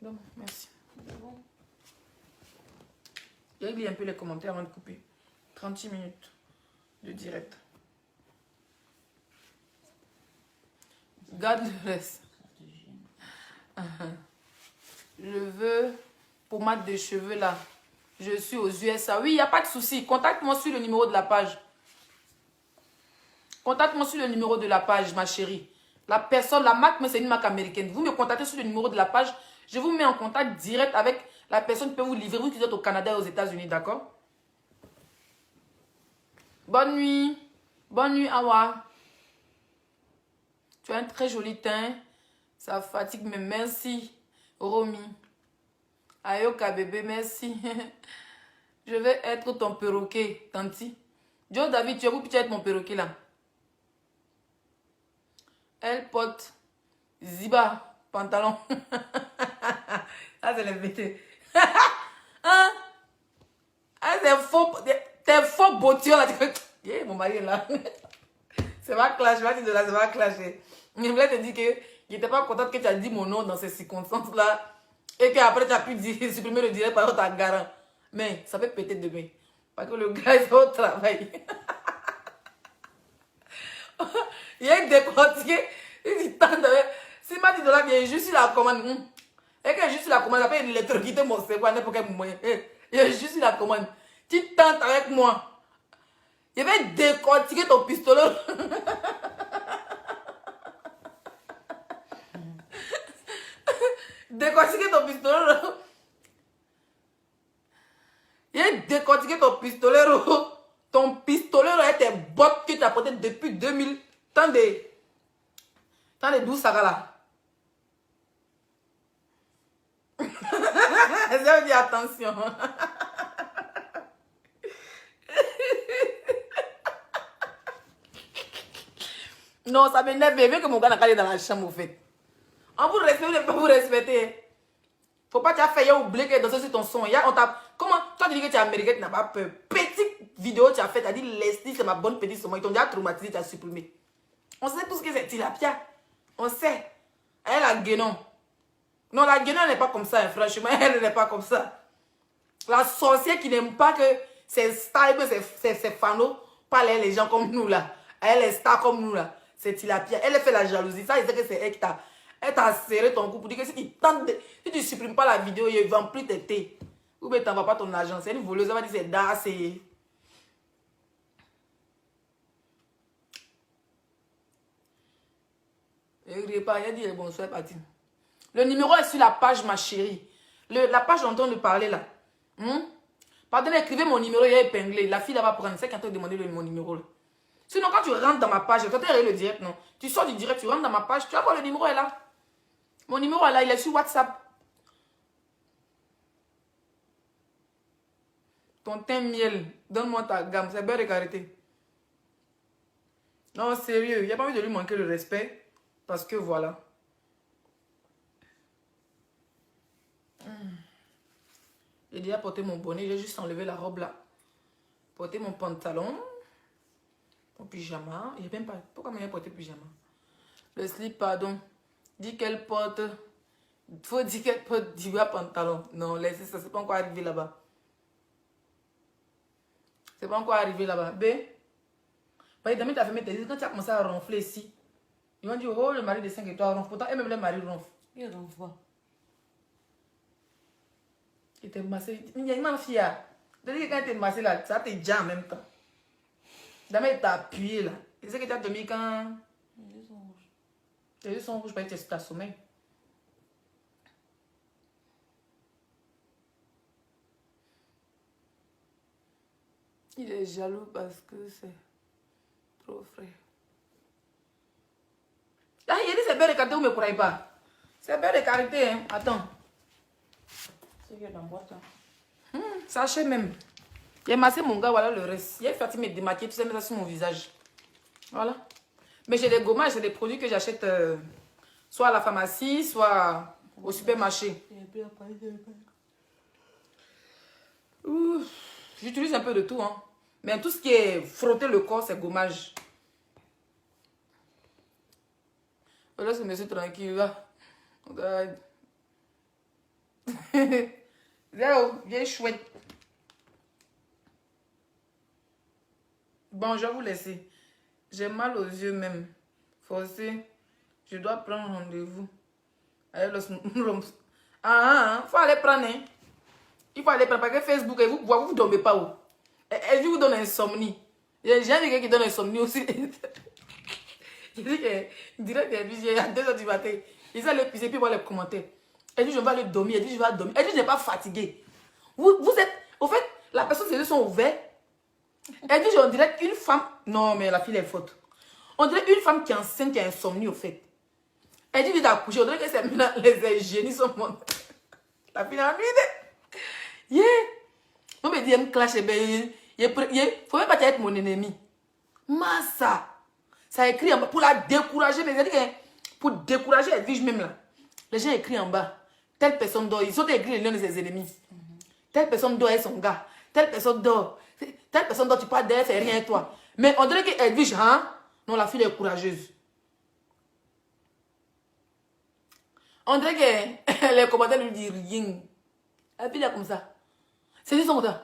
Bon, merci. Bon. Je lis un peu les commentaires avant de couper. 36 minutes de direct. Garde le reste. Je veux pommade de cheveux là. Je suis aux USA. Oui, il n'y a pas de souci. Contacte-moi sur le numéro de la page. Contacte-moi sur le numéro de la page, ma chérie. La personne, la marque, mais c'est une marque américaine. Vous me contactez sur le numéro de la page. Je vous mets en contact direct avec la personne qui peut vous livrer. Vous qui êtes au Canada et aux États-Unis, d'accord? Bonne nuit. Bonne nuit, Awa. Tu as un très joli teint. Ça fatigue, mais merci. Romy. Ayoka, bébé, merci. Je vais être ton perroquet, Tanti. Joe David, tu es où? Tu vas être mon perroquet là. Elle porte Ziba, pantalon. Ah, c'est les vêtements. Hein? Ah, c'est faux. T'es faux beauté là. Yeah, mon mari est là. C'est pas clash, je vais te dire là, c'est pas clasher. Je voulais te dire que je n'étais pas contente que tu as dit mon nom dans ces circonstances-là. Et qu'après tu as pu dire, supprimer le direct par ta garant. Mais ça peut péter demain. Parce que le gars est au travail. Il y a une décortiquée. Il dit tant de... Si m'a dit de là, il est juste sur la commande. Et que juste sur la commande, après il électrocuté mon cerveau à n'importe quel moment. Il est juste sur la commande. Tu tentes avec moi. Je vais décortiquer ton pistolet. Décortiquer ton pistolet. Il a décortiqué ton pistolet. Ton pistolet est tes bottes que tu as portées depuis 2000. Tant de 12 sagas là. Je dis attention. Non, ça m'énerve. Je veux que mon gars n'a qu'à aller dans la chambre, au fait. On vous respecte, pas vous respecter. Faut pas te faire oublier que danser sur ton son. Comment toi tu dis que tu es américain, tu n'as pas peur. Petite vidéo tu as fait, tu as dit Leslie, c'est ma bonne petite somme. Ils t'ont déjà traumatisé, tu as supprimé. On sait tout ce que c'est tilapia. On sait. Elle a guénon. Non, la guénon n'est pas comme ça, hein, franchement. Elle n'est pas comme ça. La sorcière qui n'aime pas que ses stars, ses fans parlent les gens comme nous là. Elle est star comme nous là. C'est tilapia. Elle fait la jalousie. Ça, il sait que c'est elle qui t'a. Elle t'a serré ton cou pour dire que si tu ne supprimes pas la vidéo, il ne vend plus tes thés. Ou bien tu n'envoies pas ton argent. C'est une voleuse. Elle va dire c'est da, c'est... Il a dit bonsoir, est parti. Le numéro est sur la page, ma chérie. La page dont on parler là. Pardon, écrivez mon numéro, il est épinglé. La fille là va prendre. C'est qui a demandé mon numéro là. Sinon, quand tu rentres dans ma page, tu as le direct, non. Tu sors du direct, tu rentres dans ma page, tu vas voir le numéro est là. Mon numéro est là, il est sur WhatsApp. Ton teint miel, donne-moi ta gamme, c'est beurre et karité. Non, sérieux, il n'y a pas envie de lui manquer le respect. Parce que voilà. J'ai déjà porté mon bonnet, j'ai juste enlevé la robe là. Porté mon pantalon. Mon pyjama. Il n'y a même pas. Pourquoi il a porté pyjama? Le slip, pardon. Dit qu'elle porte. Il faut dire qu'elle porte du pantalon. Non, laissez ça, c'est pas encore arrivé là-bas. C'est pas encore arrivé là-bas. B. Bah, Damien t'a fait mettre tes yeux. Quand tu as commencé à ronfler ici, ils vont dire, oh, le mari de 5 étoiles ronfle. Pourtant, elle-même, le mari ronfle. Il ronfle. Il était massé. Il y a une fille. C'est-à-dire que quand tu es massé là, ça te dit en même temps. Damien t'a appuyé là. Il sait que tu as dormi quand. Les yeux sont rouges. Les yeux sont rouges parce que tu as sommeil. Il est jaloux parce que c'est trop frais. Là, il dit c'est beurre de karité, vous ne me croyez pas. C'est beurre de karité, hein. Attends. C'est qu'il y a dans la boîte. Sachez même. J'ai massé mon gars, voilà le reste. Il est fatigué de me démaquiller, tu sais, mettre ça sur mon visage. Voilà. Mais j'ai des gommages, c'est des produits que j'achète soit à la pharmacie, soit au supermarché. Ouf, j'utilise un peu de tout, hein. Mais tout ce qui est frotter le corps, c'est gommage. Laisse monsieur tranquille, là. Léo, viens chouette. Bon, je vais vous laisser. J'ai mal aux yeux même. Forcé. Je dois prendre rendez-vous. Allez, faut aller prendre. Hein. Il faut aller prendre parce que Facebook, vous ne dormez pas où. Elle vous donne insomnie. J'ai quelqu'un qui donne insomnie aussi. Il dit que, direct, elle dit, à 2h du matin, ils allaient pisser, puis voir les commentaires. Elle dit, je vais aller dormir. Elle dit, je vais dormir. Elle dit, je n'ai pas fatigué. Vous êtes, au fait, la personne, ses yeux sont ouverts. Elle dit, on dirait une femme, non, mais la fille est faute. On dirait une femme qui est enceinte, qui a insomnie, au fait. Elle dit, vite accoucher, on dirait que c'est maintenant, les génies sont montés. La fille a mis des... Yeah. On me dit, elle me clash, faut même pas être mon ennemi. Massa. Ça écrit en bas pour la décourager. Mais pour décourager Edwige même là. Les gens écrivent en bas. Telle personne dort. Ils sont écrits les noms de ses ennemis. Telle personne dort et son gars. Telle personne dort. Telle personne dort, tu parles d'elle, c'est rien toi. Mais on dirait que Edwige, hein? Non, la fille est courageuse. On dirait que les commentaires lui disent rien. La fille est comme ça. C'est juste son temps.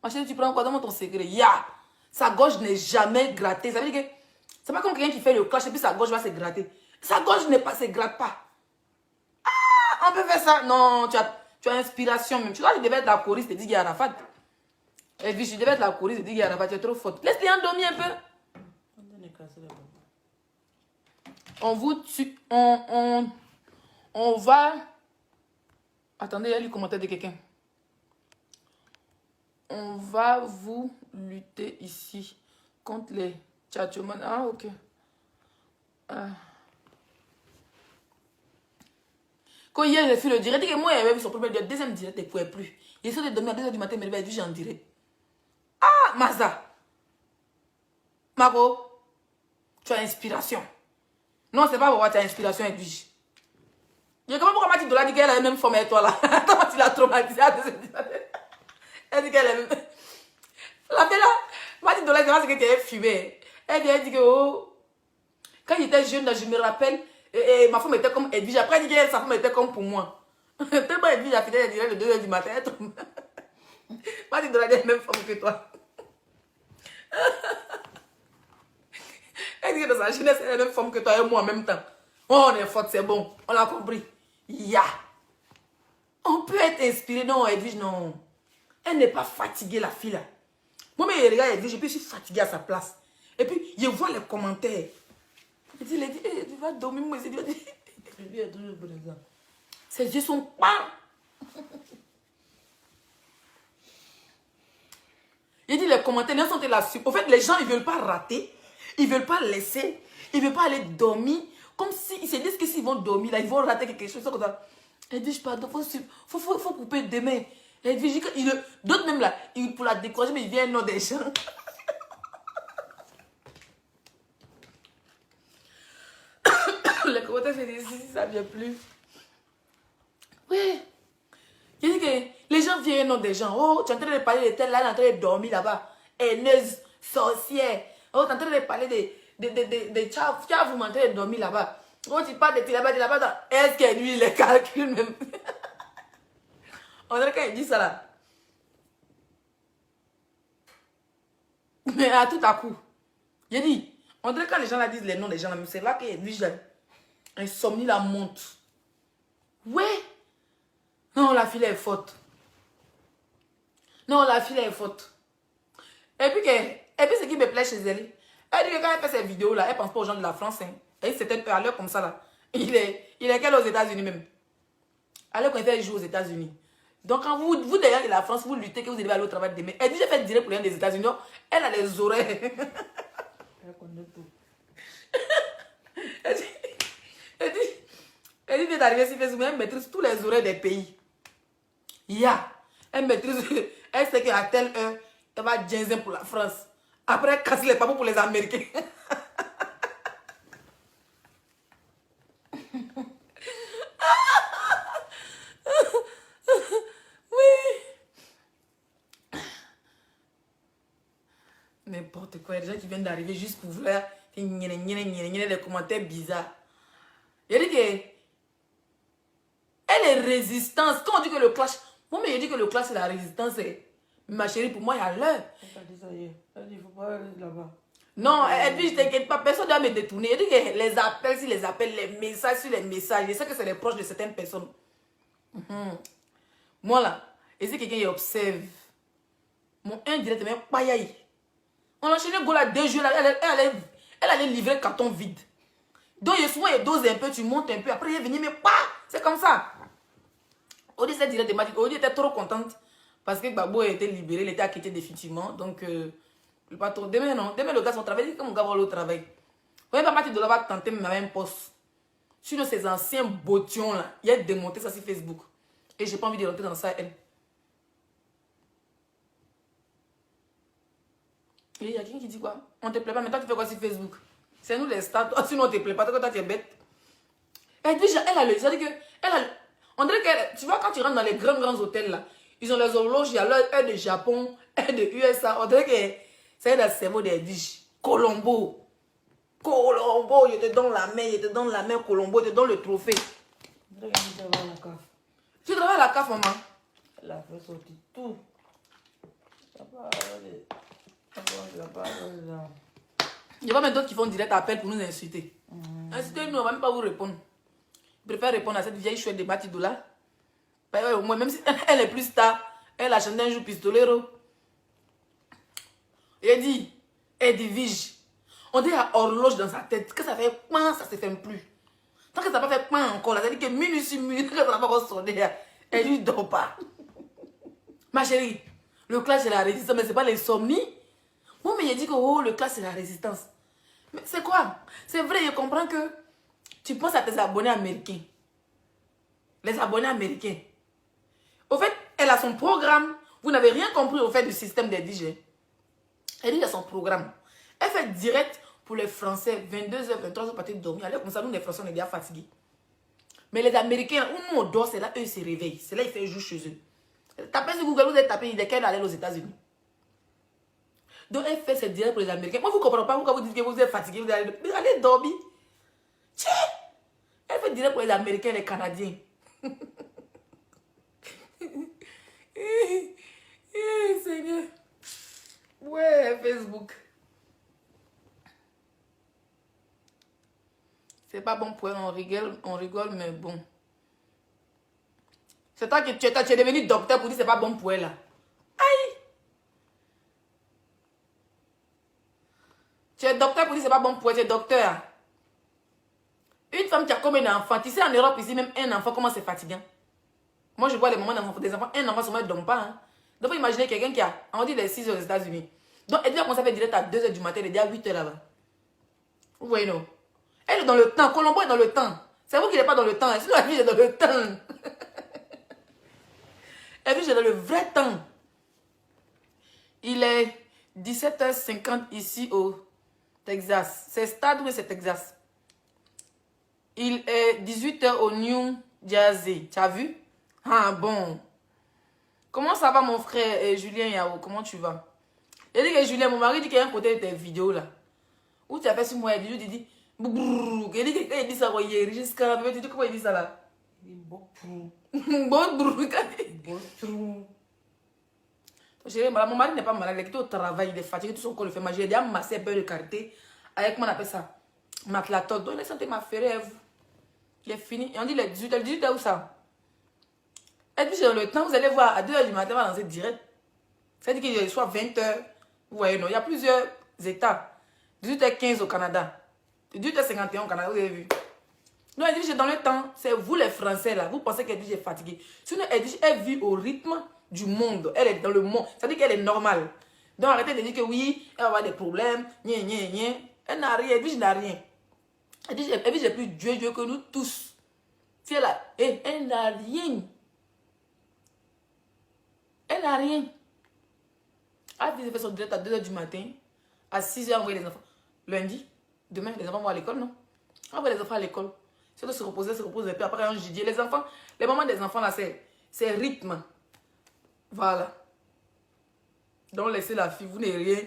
Ma chérie, tu prends quoi dans ton secret? Ya! Sa gorge n'est jamais grattée. Ça veut dire que c'est pas comme quelqu'un qui fait le clash et puis sa gorge va se gratter. Sa gorge ne se gratte pas. Ah, on peut faire ça. Non, tu as inspiration même. Tu vois, je devais être la choriste de Digui Arafat. Et puis, je devais être la choriste de Digui Arafat. Tu es trop forte. Laisse-les endormir un peu. On vous tue. On va. Attendez, il y a le commentaire de quelqu'un. On va vous lutter ici contre les tchatchomans. Ah, ok. Quand hier, j'ai fait le direct, que moi, il avait vu son premier deuxième direct, il ne pouvait plus. Il essaie de dormir à 2h du matin, mais il avait dit, j'en dirai. Ah, Maza. Marco, tu as inspiration. Non, c'est pas pourquoi tu as inspiration, Edwige. Il y a comment pourquoi Mathilde Dola dit qu'elle a la même forme avec toi là. Attends, tu l'as traumatisée à 2h du matin. Elle dit qu'elle a la même. La fille là, Mathilde Dola, c'est pas ce que tu as fumé. Elle dit que, oh, quand j'étais jeune, je me rappelle, et ma femme était comme Edwige. Après, elle dit que sa femme était comme pour moi. Tellement Edwige a fini le 2h du matin. Mathilde Dola a la même forme que toi. Elle dit que dans sa jeunesse, elle a la même forme que toi et moi en même temps. Oh, on est forte, c'est bon. On l'a compris. Ya. On peut être inspiré. Non, Edwige, non. Elle n'est pas fatiguée, la fille là. Moi, mais regarde Edwige, et puis je suis fatiguée à sa place. Et puis, je vois les commentaires. Il dit, tu vas dormir, moi, c'est ses yeux sont pas. Il dit les commentaires, les gens sont là-dessus. Au fait, les gens, ils ne veulent pas rater. Ils ne veulent pas laisser. Ils ne veulent pas aller dormir. Comme s'ils se disent que s'ils vont dormir, là, ils vont rater quelque chose. Elle dit, pardon, faut couper demain. Elle dit, d'autres même là, pour la décourager, mais ils viennent non des gens. Les commentaires, c'est des si ça ne vient plus. Oui. Il dit que les gens viennent non des gens. Oh, tu es en train de parler de tel là, tu es en train de dormir là-bas. Haineuse, sorcière. Oh, tu es en train de parler de tchao, vous en train de dormir là-bas. Oh, tu parles de là-bas. Est-ce que lui, il les calcule même? On dirait quand il dit ça là. Mais à tout à coup. Il dit, on dirait quand les gens là disent les noms des gens là, c'est là que lui, insomnie la monte. Ouais. Non, la fille est forte. Non, la fille est forte. Et puis ce qui me plaît chez elle, elle dit que quand elle fait ces vidéos là, elle pense pas aux gens de la France. Hein. Et c'était à l'heure comme ça là. Il est qu'elle aux États-Unis même. À l'heure quand elle joue aux États-Unis. Donc quand vous d'ailleurs de la France, vous luttez que vous devez aller au travail demain. Elle dit j'ai fait direct pour les gens des États-Unis. Elle a les oreilles. Elle connaît tout. Elle dit d'arriver sur Facebook, elle maîtrise tous les oreilles des pays. Elle maîtrise, elle sait qu'à telle heure, elle va jaser pour la France. Après, elle casse les papous pour les Américains. Oui. quoi? Il y a des gens qui viennent d'arriver juste pour vouloir les commentaires bizarres. Il dit que elle est résistance. Quand on dit que le clash, moi, mais je dis que le clash, c'est la résistance. Ma chérie, pour moi, il y a l'heure. Elle dit ça hier. Elle dit, il ne faut pas aller là-bas. Non, et puis je t'inquiète pas, personne ne doit me détourner. Je dis que les appels, si les appels, les messages sur les messages, je sais que c'est les proches de certaines personnes. Moi là, et si quelqu'un observe, mon indirect, mais pas yaï. On a enchaîné Gola 2 jours, elle allait livrer carton vide. Donc, souvent, il dose un peu, tu montes un peu, après, il est venu, mais pas, c'est comme ça. Odi s'est directement dit, Odi était trop contente parce que Gbagbo était libéré, il était acquitté définitivement. Donc, pas trop. Demain, non. Demain, le gars, son travail, dit que mon gars va aller au travail. Vous voyez, papa, tu dois tenter ma même poste. Sur ces anciens bottillons là, il a démonté ça sur Facebook. Et j'ai pas envie de rentrer dans ça, elle. Et il y a quelqu'un qui dit quoi? On te plaît pas, mais toi, tu fais quoi sur Facebook? C'est nous les stars. Toi, sinon, on te plaît pas, toi, tu es bête. Elle dit, elle a le. C'est-à-dire que, elle a. On dirait que, tu vois, quand tu rentres dans les grands hôtels là, ils ont les horloges, il y a leur heure de Japon, heure de USA. On dirait que c'est le cerveau des diges. Colombo. Colombo, il te donne la main, Colombo, il te donne le trophée. Je travaille à la CAF. Tu travailles à la CAF, maman? Elle a fait sortir tout. Il y a pas même d'autres qui font direct appel pour nous insulter. Insultez-nous, on ne va même pas vous répondre. Je préfère répondre à cette vieille chouette de Batido là. Au moins, même si elle est plus star, elle a chanté un jour pistolero. Elle dit, vige. On dit à horloge dans sa tête que ça fait point, ça se fait plus. Tant que ça n'a pas fait point encore, là, ça dit que minute sur minute, que ça n'a pas encore sonné, elle lui dort pas. Ma chérie, le clash c'est la résistance, mais c'est pas l'insomnie. Moi, mais il dit que oh, le clash c'est la résistance. Mais c'est quoi? C'est vrai, je comprends que tu penses à tes abonnés américains. Les abonnés américains. Au fait, elle a son programme. Vous n'avez rien compris au fait du système des DJ. Elle dit qu'il a son programme. Elle fait direct pour les Français, 22h, 23h, partir de dormir. Allez, comme ça, nous, les Français, on est déjà fatigués. Mais les Américains, où nous, on dort, c'est là, eux, ils se réveillent. C'est là, ils font jour chez eux. Tapez sur Google, vous êtes tapé, desquels aller aux États-Unis. Donc, elle fait c'est direct pour les Américains. Moi, vous ne comprenez pas, vous dites que vous êtes fatigués, vous allez dormir. Tiens! Elle fait direct pour les Américains et les Canadiens. Seigneur. Ouais, Facebook. C'est pas bon pour elle, on rigole, mais bon. C'est toi que tu es devenu docteur pour dire que c'est pas bon pour elle là. Aïe! Tu es docteur pour dire que c'est pas bon pour elle, tu es docteur. Une femme qui a comme un enfant, tu sais en Europe ici, même un enfant, comment c'est fatigant. Moi je vois les moments des enfants, un enfant seulement ne dort pas. Hein. Donc vous imaginez quelqu'un qui a, on dit les 6 heures aux États-Unis. Donc elle dit qu'on s'appelle direct à 2h du matin, elle est déjà à 8h là-bas. Vous voyez non? Elle est dans le temps, Colombo est dans le temps. C'est vous qui n'êtes pas dans le temps, sinon elle vit dans le temps. Elle vit dans le vrai temps. Il est 17h50 ici au Texas. C'est stade ou c'est Texas? Il est 18h au New Jersey. Tu as vu? Ah bon. Comment ça va mon frère Julien Yao? Comment tu vas? Il dit que Julien, mon mari dit qu'il y a un côté de tes vidéos là. Où tu as fait sur moi, il dit il dit ça, il jusqu'à tu dis comment il dit ça là? Il dit bon mon mari n'est pas malade, il est au travail, il est fatigué, tout son corps le fait mal. J'ai déjà massé un peu de karité avec, comment on appelle ça? Maclatote. Donc, il est santé ma frère. Il est fini. Et on dit les 18h. Le 18h où ça? Et puis, dans le temps, vous allez voir, à 2h du matin, on va lancer direct. Ça dit qu'il y a soit 20h. Vous voyez, non? Il y a plusieurs états. 18h15 au Canada. 18h51 au Canada, vous avez vu? Donc, elle dit, dans le temps, c'est vous les Français là. Vous pensez qu'elle dit, j'ai fatigué. Sinon, elle dit, elle vit au rythme du monde. Elle est dans le monde. Ça dit qu'elle est normale. Donc, arrêtez de dire que oui, elle va avoir des problèmes. Elle n'a rien. Elle dit, je n'ai rien. Elle dit, j'ai plus Dieu que nous tous. Si elle a... elle n'a rien. Elle n'a rien. Elle fait son direct à 2h du matin. À 6h, envoyer les enfants. Lundi, demain, les enfants vont à l'école, non? Envoyer les enfants à l'école. Si on se reposer, et puis après, un jeudi. Les enfants, les mamans des enfants, là, c'est rythme. Voilà. Donc, laissez la fille, vous n'avez rien.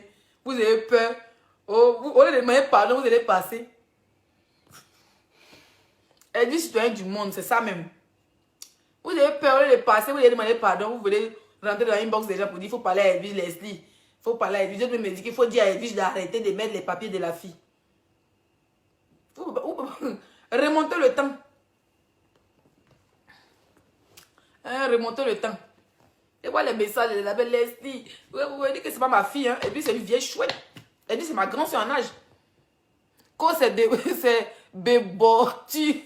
Vous avez peur. Oh, au lieu de demander pardon, vous allez passer. Elle dit citoyen du monde, c'est ça même. Vous avez peur de passer, vous allez demander pardon, vous voulez rentrer dans l'inbox déjà pour dire il faut parler à Edwige Leslie. Il faut parler à Edwige. Je me dis qu'il faut dire à Edwige d'arrêter de mettre les papiers de la fille. Remontez le temps. Remontez le temps. Et voilà les messages de la belle Leslie. Vous voyez que c'est pas ma fille. Hein? Et puis c'est une vieille chouette. Elle dit c'est ma grande soeur en âge. Quand c'est béborti.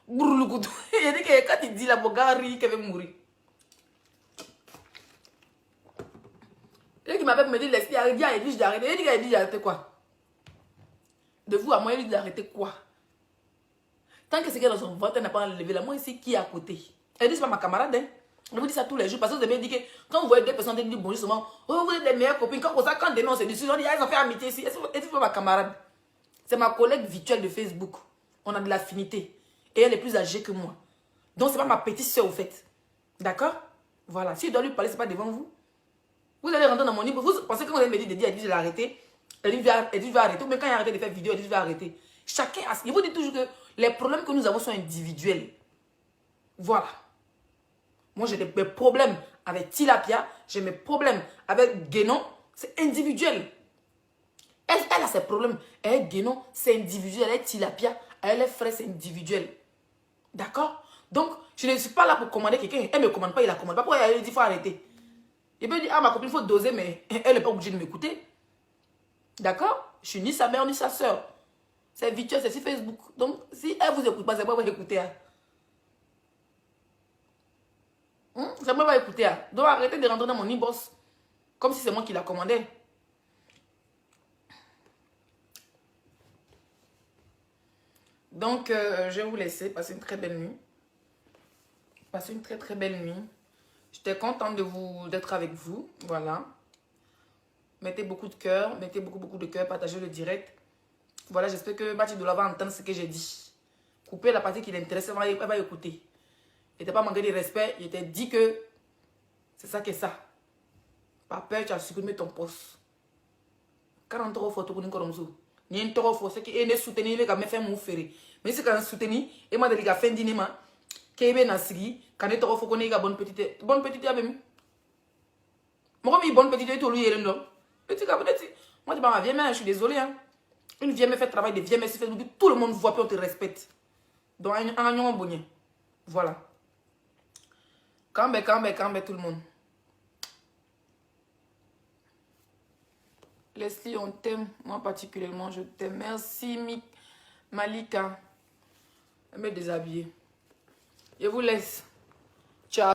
Il dit que quand il dit la bogari, qu'elle va mourir. Et qui m'appelle me dit Leslie, il dit à Edwige d'arrêter. Il dit qu'elle dit d'arrêter quoi? De vous à moi, il dit d'arrêter quoi? Tant que c'est qu'elle dans son ventre, elle n'a pas enlevé la moi ici qui est à côté. Elle dit c'est pas ma camarade. Hein? Je vous dis ça tous les jours parce que vous avez dit que quand vous voyez deux personnes qui disent bonjour souvent, oh, vous êtes des meilleures copines. Quand demain on se dit, on dit, ah, ils ont fait amitié ici. Elle c'est pas ma camarade. C'est ma collègue virtuelle de Facebook. On a de l'affinité. Et elle est plus âgée que moi. Donc c'est pas ma petite soeur au fait. D'accord? Voilà. Si je dois lui parler, c'est pas devant vous. Vous allez rentrer dans mon livre. Vous pensez que vous allez me dire de dire, elle dit, je vais arrêter. Elle dit, je vais arrêter. Mais quand il a arrêté de faire vidéo, elle dit, je vais arrêter. Chacun a... Je vous dis toujours que les problèmes que nous avons sont individuels. Voilà. Moi, j'ai mes problèmes avec Tilapia. J'ai mes problèmes avec Guénon. C'est individuel. Elle a ses problèmes. Elle est Guénon, c'est individuel. Elle est Tilapia. Elle est frère, c'est individuel. D'accord? Donc, je ne suis pas là pour commander quelqu'un. Elle ne me commande pas, il la commande pas. Pourquoi elle dit qu'il faut arrêter? Il peut dire, ah, ma copine, il faut doser, mais elle n'est pas obligée de m'écouter. D'accord? Je suis ni sa mère, ni sa soeur. C'est virtuel, c'est sur Facebook. Donc, si elle ne vous écoute pas, c'est pas vous écouter. Hein? Ça ne va pas écouter. Hein? Donc, arrêtez de rentrer dans mon inbox. Comme si c'est moi qui la commandais. Donc, je vais vous laisser passer une très belle nuit. Passez une très très belle nuit. J'étais contente d'être avec vous. Voilà. Mettez beaucoup de cœur. Mettez beaucoup de cœur. Partagez le direct. Voilà, j'espère que Bati Doula va entendre ce que j'ai dit. Coupez la partie qui l'intéresse. Elle va écouter. Il n'était pas manqué de respect. Il était dit que c'est ça que ça. Pas peur, tu as supprimé ton poste. 40 euros photo pour une colomzo. Ni un toro faux. C'est qu'il est soutenu. Il est quand même fait mon ferré. Mais c'est quand même soutenu. Et moi, je fin dîner. Kébé Nasri, quand il faut qu'on ait une bonne petite. Bonne petite, même. Moi, comme une bonne petite, tout lui, il est là. Petit cas, moi, je ma vieille mère, je suis désolée. Hein. Une vieille mère fait travail de vieille mère, tout le monde voit, puis on te respecte. Donc, un bonnet. Voilà. Cambe, tout le monde. Leslie, on t'aime. Moi, particulièrement, je t'aime. Merci, Malika. Elle me déshabiller. Je vous laisse.